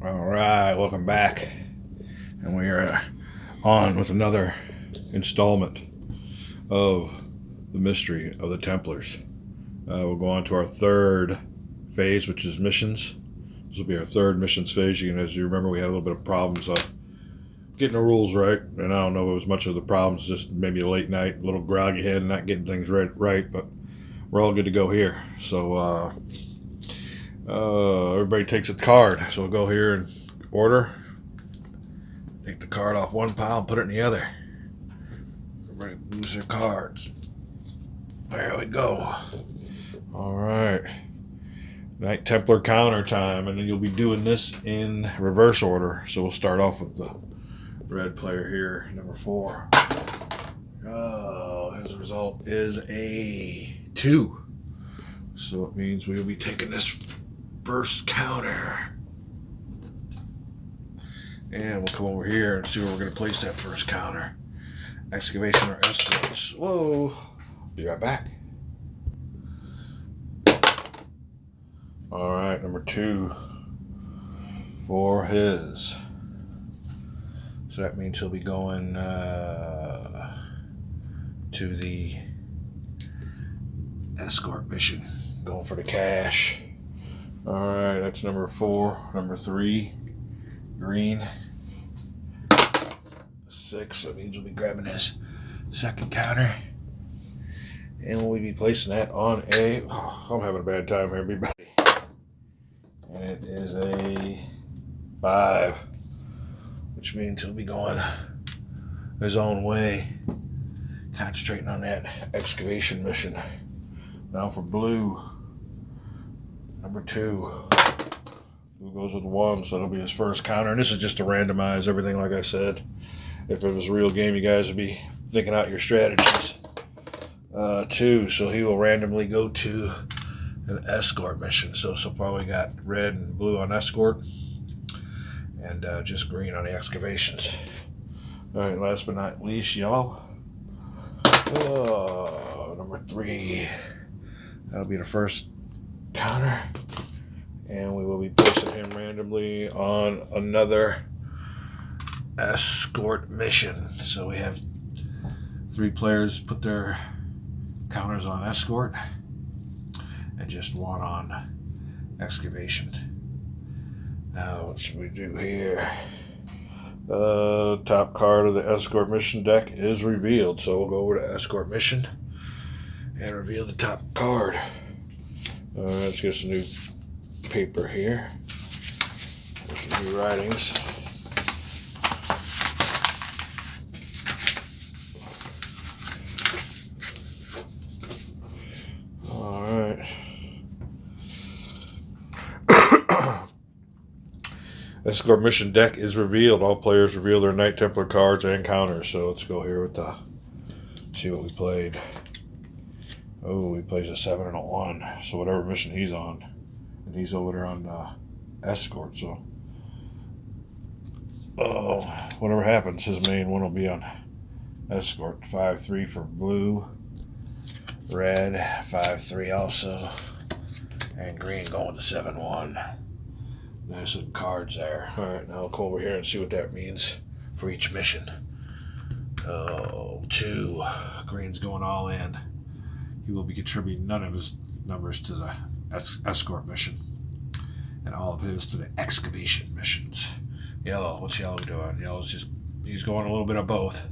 All right, welcome back, and we are on with another installment of the mystery of the Templars. We'll go on to our third phase, which is missions. This will be our third missions phase. As you remember, we had a little bit of problems getting the rules right, and I don't know if it was much of the problems, just maybe a late night, a little groggy head, and not getting things right. But we're all good to go here. So everybody takes a card. So we'll go here and order. Take the card off one pile and put it in the other. Everybody moves their cards. There we go. All right. Knight Templar counter time, and then you'll be doing this in reverse order. So we'll start off with the red player here, number 4. His result is a 2. So it means we'll be taking this first counter. And we'll come over here and see where we're going to place that first counter. Excavation or escorts. Whoa. Be right back. Alright, number 2 for his. So that means he'll be going to the escort mission. Going for the cash. Alright, that's number 4. Number 3, green. 6, that means we'll be grabbing his second counter. And we'll be placing that on a... Oh, I'm having a bad time here, everybody. And it is a 5, which means he'll be going his own way, concentrating on that excavation mission. Now for blue, number 2. Blue goes with 1, so it'll be his first counter. And this is just to randomize everything, like I said. If it was a real game, you guys would be thinking out your strategies. 2, so he will randomly go to an escort mission. So far we got red and blue on escort, and just green on the excavations. All right, last but not least, yellow. Number 3. That'll be the first counter, and we will be placing him randomly on another escort mission. So we have 3 players put their counters on escort, and just 1 on excavation. Now what should we do here? Top card of the escort mission deck is revealed, so we'll go over to escort mission and reveal the top card. Let's get some new paper here. There's some new writings. Escort mission deck is revealed. All players reveal their Knight Templar cards and counters. So let's go here with see what we played. Oh, he plays a 7 and a 1. So whatever mission he's on, and he's over there on escort. So whatever happens, his main one will be on escort. 5-3 for blue, red 5-3 also, and green going to 7-1. There's some cards there. Alright, now I'll come over here and see what that means for each mission. 2. Green's going all in. He will be contributing none of his numbers to the escort mission, and all of his to the excavation missions. Yellow, what's yellow doing? He's going a little bit of both.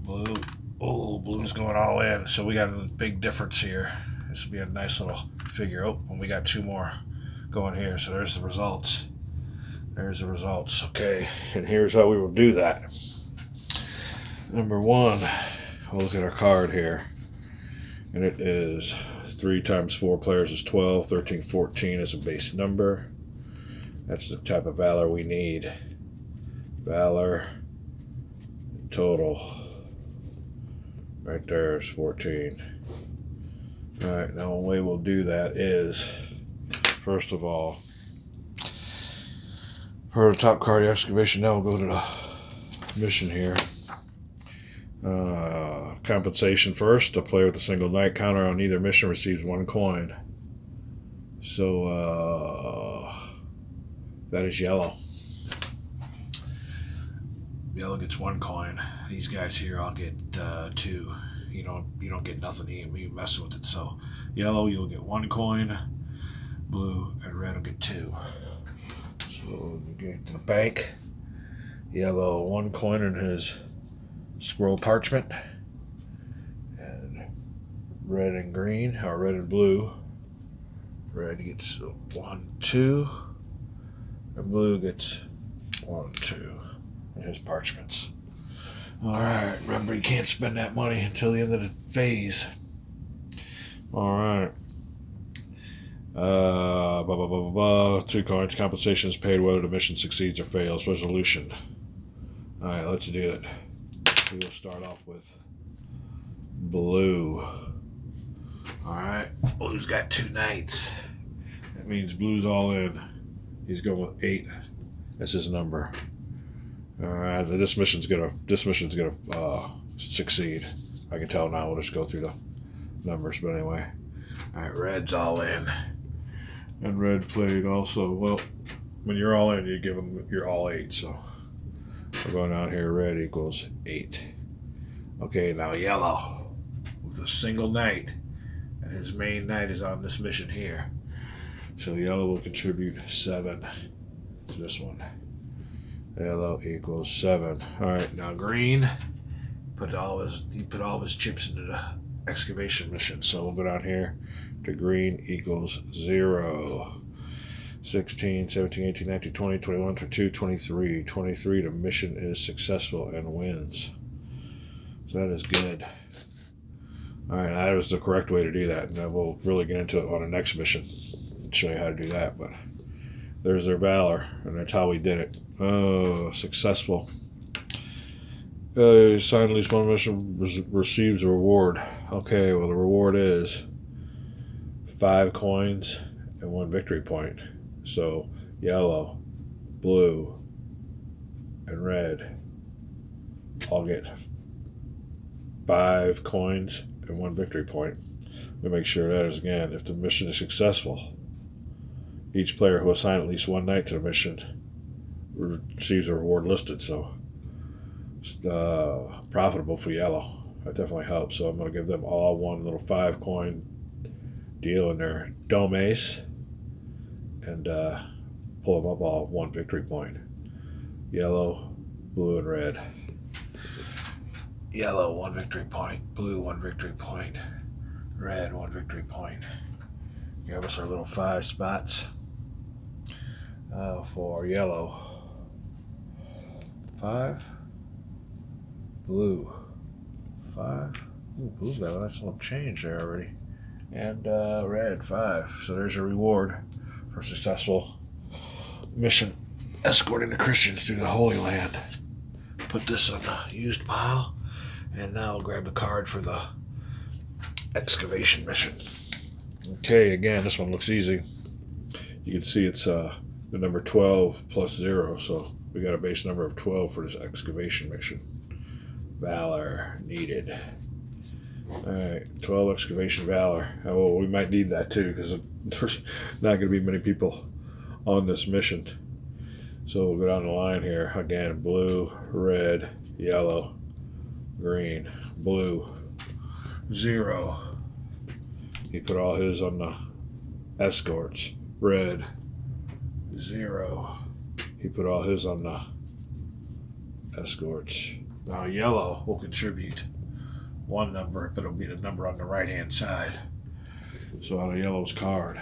Blue, blue's going all in. So we got a big difference here. This will be a nice little figure. And we got 2 more going here. So there's the results. Okay, and here's how we will do that. Number 1, we'll look at our card here, and it is 3 times 4 players is 12. 13, 14 is a base number. That's the type of valor we need. Valor total right there is 14. All right, now the way we'll do that is, first of all, for the top card, the excavation, now we'll go to the mission here. Compensation first. A player with a single knight counter on either mission receives 1 coin. So That is yellow. Yellow gets 1 coin. These guys here, I'll get 2. You don't get nothing even messing with it. So yellow, you'll get 1 coin. Blue and red will get 2. So we get to the bank. Yellow 1 coin in his scroll parchment. And red and green, or red and blue. Red gets 1, 2. And blue gets 1, 2. In his parchments. Alright, remember you can't spend that money until the end of the phase. Alright. 2 coins. Compensation is paid whether the mission succeeds or fails. Resolution. Alright, let's do it. We will start off with blue. Alright, blue's got 2 knights. That means blue's all in. He's going with 8. That's his number. Alright, this mission's gonna succeed. I can tell now. We'll just go through the numbers, but anyway. Alright, red's all in. And red played also. Well, when you're all in, you give them your all 8. So we're going down here. Red equals 8. Okay, now yellow with a single knight, and his main knight is on this mission here. So yellow will contribute 7 to this one. Yellow equals 7. Alright, now green put all of his chips into the excavation mission. So we'll go down here to green equals 0. 16, 17, 18, 19, 20, 21 for 2, 23. 23, the mission is successful and wins. So that is good. Alright, that was the correct way to do that. And then we'll really get into it on the next mission and show you how to do that. But there's their valor, and that's how we did it. Oh, successful. Sign at least 1 mission receives a reward. Okay, well the reward is 5 coins and 1 victory point. So yellow, blue, and red all get 5 coins and 1 victory point. We make sure that is, again, if the mission is successful, each player who assigned at least 1 knight to the mission receives a reward listed. So it's profitable for yellow. That definitely helps. So I'm going to give them all 1 little 5 coin deal in their dome ace and pull them up all 1 victory point. Yellow, blue, and red. Yellow 1 victory point, blue 1 victory point, red 1 victory point. Give us our little 5 spots for yellow. 5, blue 5. Ooh, blue's got a nice little change there already. And red 5. So there's your reward for a successful mission escorting the Christians through the Holy Land. Put this on the used pile, and now I'll grab the card for the excavation mission. Okay, again, this one looks easy. You can see it's the number 12 plus 0, so we got a base number of 12 for this excavation mission. Valor needed. Alright, 12 excavation valor. Oh, well, we might need that too, because there's not going to be many people on this mission. So we'll go down the line here. Again, blue, red, yellow, green, blue, 0. He put all his on the escorts. Red, 0. He put all his on the escorts. Now yellow will contribute 1 number, but it'll be the number on the right-hand side. So on a yellow's card,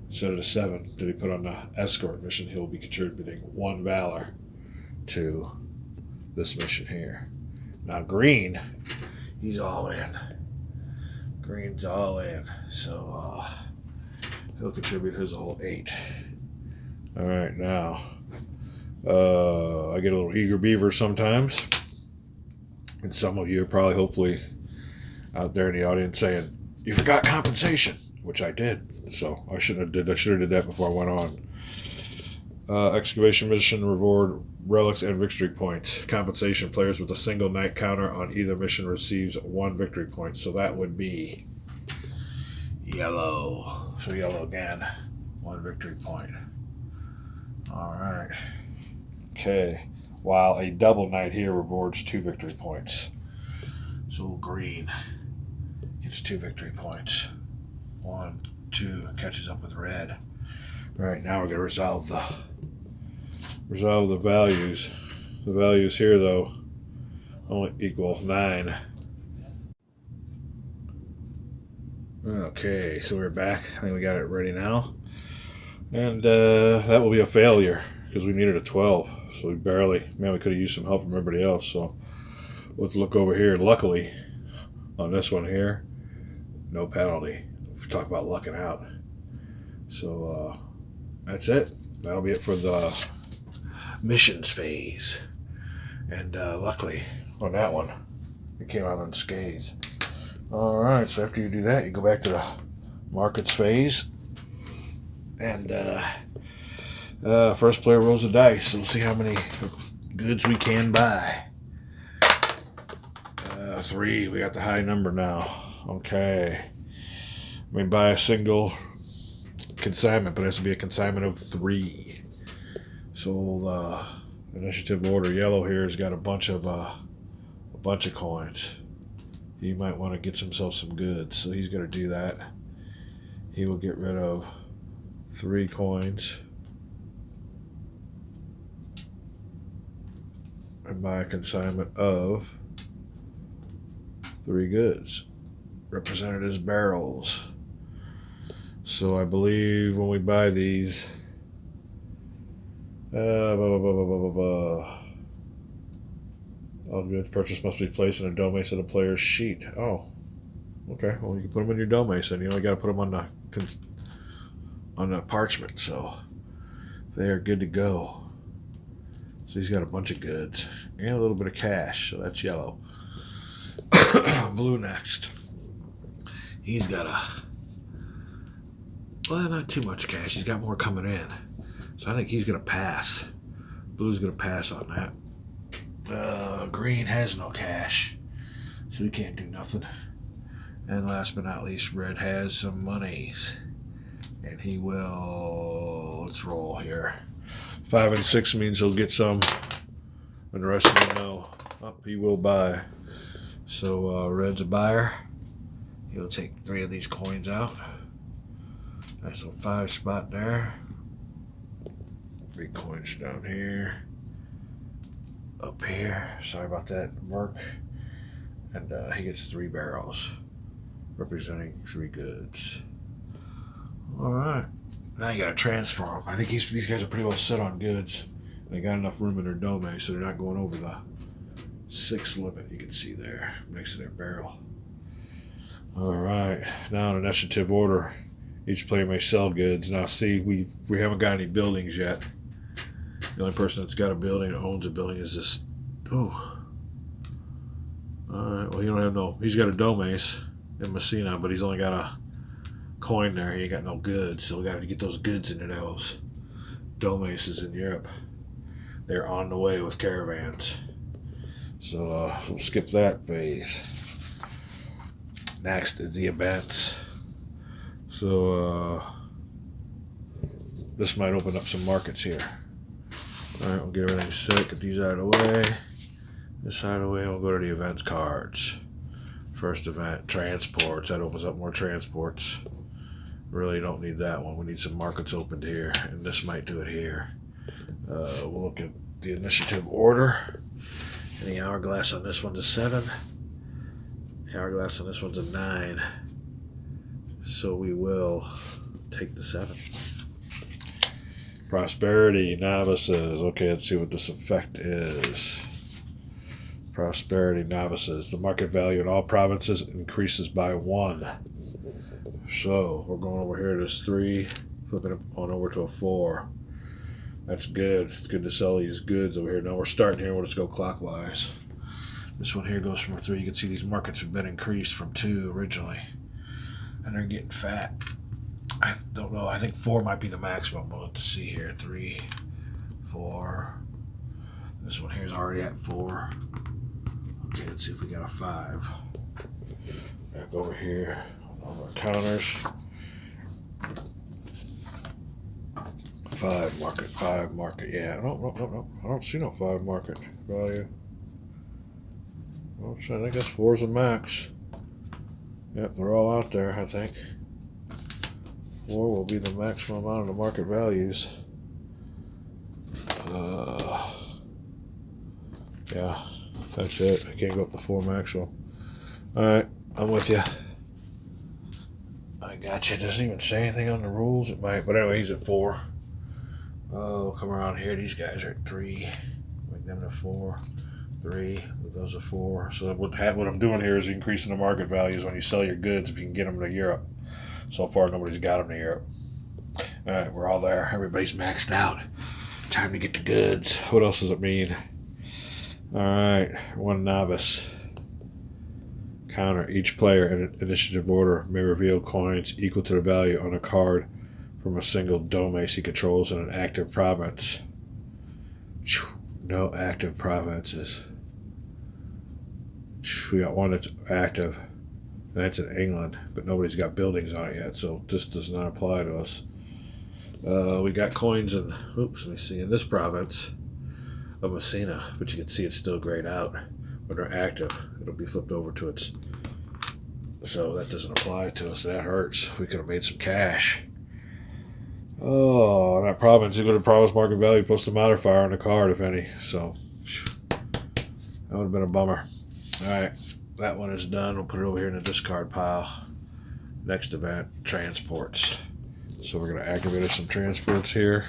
instead of the 7 that he put on the escort mission, he'll be contributing 1 valor to this mission here. Now green, he's all in. Green's all in, so he'll contribute his whole 8. All right, now I get a little eager beaver sometimes, and some of you are probably, hopefully, out there in the audience saying, "You forgot compensation," which I did. So I should have did that before I went on. Excavation mission reward relics and victory points. Compensation: players with a single knight counter on either mission receives 1 victory point. So that would be yellow. So yellow again, 1 victory point. All All right. Okay. While a double knight here rewards 2 victory points. So green gets 2 victory points. 1, 2, catches up with red. All right, now we're gonna resolve the values. The values here though only equal 9. Okay, so we're back. I think we got it ready now. And that will be a failure because we needed a 12. So we could have used some help from everybody else. So let's look over here. Luckily, on this one here, no penalty. We talk about lucking out. So that's it. That'll be it for the missions phase. And luckily, on that one, it came out unscathed. All right, so after you do that, you go back to the markets phase. And first player rolls the dice. So we'll see how many goods we can buy. 3. We got the high number now. Okay. We buy a single consignment, but it has to be a consignment of 3. So initiative order yellow here has got a bunch of coins. He might want to get himself some goods, so he's going to do that. He will get rid of 3 coins and buy a consignment of 3 goods, represented as barrels. So I believe when we buy these, all goods purchased must be placed in a domace of the player's sheet. Oh, okay. Well, you can put them in your domace, and you only got to put them on the parchment. So they are good to go. So he's got a bunch of goods and a little bit of cash. So that's yellow. Blue next. He's got not too much cash. He's got more coming in. So I think he's going to pass. Blue's going to pass on that. Green has no cash, so he can't do nothing. And last but not least, red has some monies. And he will, let's roll here. 5 and 6 means he'll get some, and the rest of them know. He will buy. So red's a buyer. He'll take 3 of these coins out. Nice little 5 spot there. 3 coins down here. Up here. Sorry about that, Mark. And he gets 3 barrels, representing 3 goods. All right. Now you got to transfer them. I think these guys are pretty well set on goods. They got enough room in their domain, so they're not going over the 6 limit. You can see there next to their barrel. All right. Now in initiative order, each player may sell goods. Now see, we haven't got any buildings yet. The only person that's got a building or owns a building is this. Oh. Alright, well, he don't have no. He's got a domace in Messina, but he's only got a coin there. He ain't got no goods, so we got to get those goods into those domaces in Europe. They're on the way with caravans. So we'll skip that phase. Next is the events. So this might open up some markets here. Alright, we'll get everything set, get these out of the way. This out of the way, and we'll go to the events cards. First event, transports. That opens up more transports. Really don't need that one. We need some markets opened here, and this might do it here. We'll look at the initiative order. And the hourglass on this one's a 7. The hourglass on this one's a 9. So we will take the 7. Prosperity, novices. Okay, let's see what this effect is. Prosperity, novices. The market value in all provinces increases by 1. So we're going over here to this 3, flipping it on over to a 4. That's good. It's good to sell these goods over here. Now we're starting here. We'll just go clockwise. This one here goes from a 3. You can see these markets have been increased from 2 originally. And they're getting fat. I don't know. I think 4 might be the maximum. We'll have to see here. 3, 4. This one here is already at 4. Okay, let's see if we got a 5. Back over here on our counters. 5 market, 5 market. Yeah, no. I don't see no 5 market value. Well, I think that's 4's a max. Yep, they're all out there, I think. 4 will be the maximum amount of the market values. Yeah, that's it. I can't go up to 4 maximum. Alright, I'm with you. I got you. It doesn't even say anything on the rules. It might, but anyway, he's at 4. Oh, come around here. These guys are at 3. Make them to 4. 3. Those are 4. So what I'm doing here is increasing the market values when you sell your goods if you can get them to Europe. So far, nobody's got them to Europe. All right, we're all there. Everybody's maxed out. Time to get the goods. What else does it mean? All right, 1 novice. Counter. Each player in initiative order may reveal coins equal to the value on a card from a single domain he controls in an active province. No active provinces. We got one that's active, and that's in England, but nobody's got buildings on it yet, so this does not apply to us. We got coins in, oops, let me see, in this province of Messina, but you can see it's still grayed out. When they're active, it'll be flipped over to its, so that doesn't apply to us. That hurts. We could have made some cash. Oh, that province, you go to province market value, post the modifier on the card, if any. So, that would have been a bummer. Alright, that one is done. We'll put it over here in the discard pile. Next event, transports. So we're going to activate some transports here.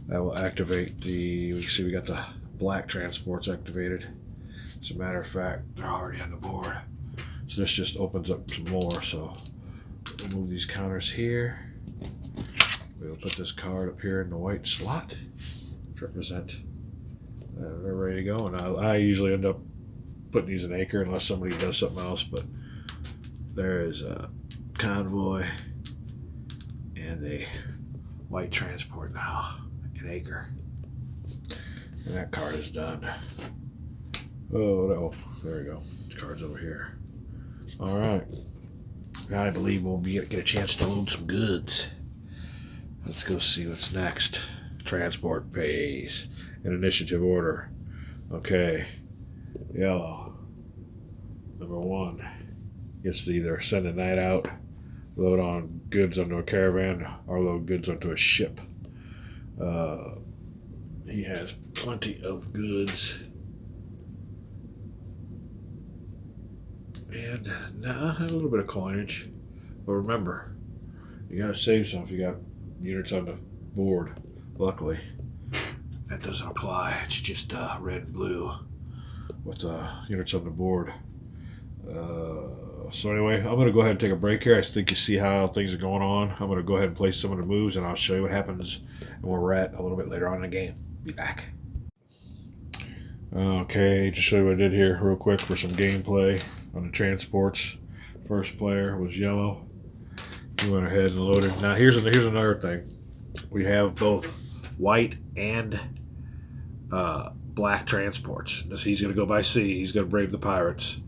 That will activate the, we can see we got the black transports activated. As a matter of fact, they're already on the board. So this just opens up some more. So we'll move these counters here. We'll put this card up here in the white slot to represent. They're ready to go. And I usually end up putting these in acre unless somebody does something else. But there is a convoy and a white transport now in acre. And that card is done. Oh, no. There we go. The card's over here. All right. Now I believe we'll get a chance to load some goods. Let's go see what's next. Transport pays in initiative order. Okay. Yellow. Number 1 gets to either send a knight out, load on goods onto a caravan, or load goods onto a ship. He has plenty of goods. And a little bit of coinage. But remember, you gotta save some if you got units on the board. Luckily, that doesn't apply. It's just red and blue with units on the board. So anyway, I'm going to go ahead and take a break here. I think you see how things are going on. I'm going to go ahead and place some of the moves, and I'll show you what happens and where we're at a little bit later on in the game. Be back. Okay, just show you what I did here real quick for some gameplay on the transports. First player was yellow. He went ahead and loaded. Now here's another thing. We have both white and black transports. He's going to go by sea. He's going to brave the pirates.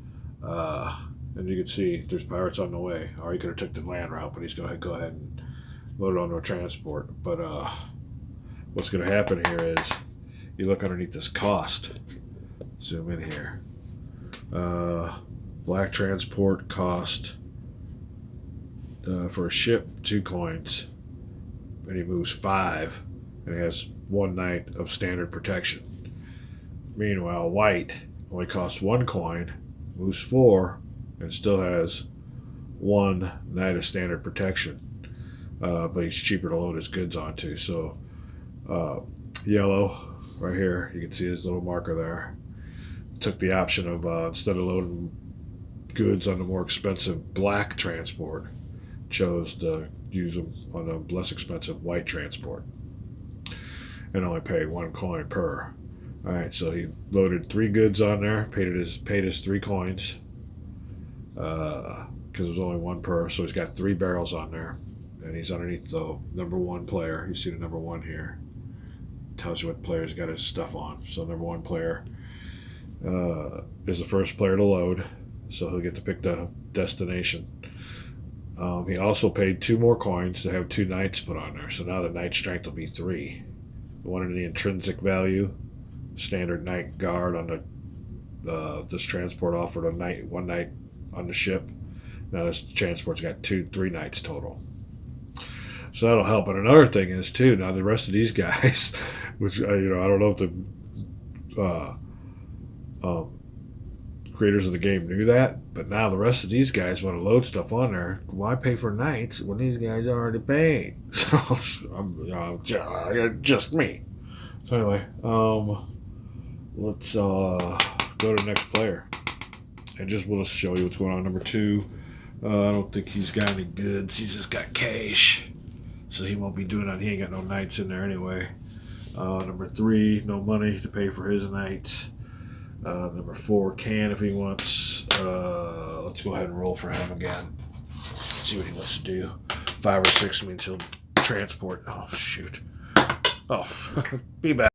And you can see there's pirates on the way. Or he could have took the land route, but he's going to go ahead and load it onto a transport. But what's going to happen here is you look underneath this cost. Zoom in here. Black transport cost for a ship 2 coins. And he moves 5. And he has 1 knight of standard protection. Meanwhile, white only costs 1 coin, moves 4, and still has 1 knight of standard protection. But he's cheaper to load his goods onto. So yellow, right here, you can see his little marker there. Took the option of instead of loading goods on the more expensive black transport, chose to use them on the less expensive white transport and only pay 1 coin per. All right, so he loaded 3 goods on there, paid his 3 coins because there's only 1 per. So he's got 3 barrels on there, and he's underneath the number 1 player. You see the number 1 here. Tells you what player's got his stuff on. So number 1 player is the first player to load, so he'll get to pick the destination. He also paid 2 more coins to have 2 knights put on there. So now the knight strength will be 3. One in the intrinsic value. Standard knight guard on this transport offered a knight, 1 knight on the ship. Now this transport's got 3 knights total. So that'll help. And another thing is too, now the rest of these guys, which I don't know if the creators of the game knew that, but now the rest of these guys want to load stuff on there. Why pay for knights when these guys already paid? So I'm just me. So anyway, let's go to the next player, and we'll just show you what's going on. Number 2, I don't think he's got any goods. He's just got cash, so he won't be doing that. He ain't got no knights in there anyway. Number 3, no money to pay for his knights. Number 4 can if he wants. Let's go ahead and roll for him again. See what he wants to do. 5 or 6 means he'll transport. Oh shoot. Oh, be back.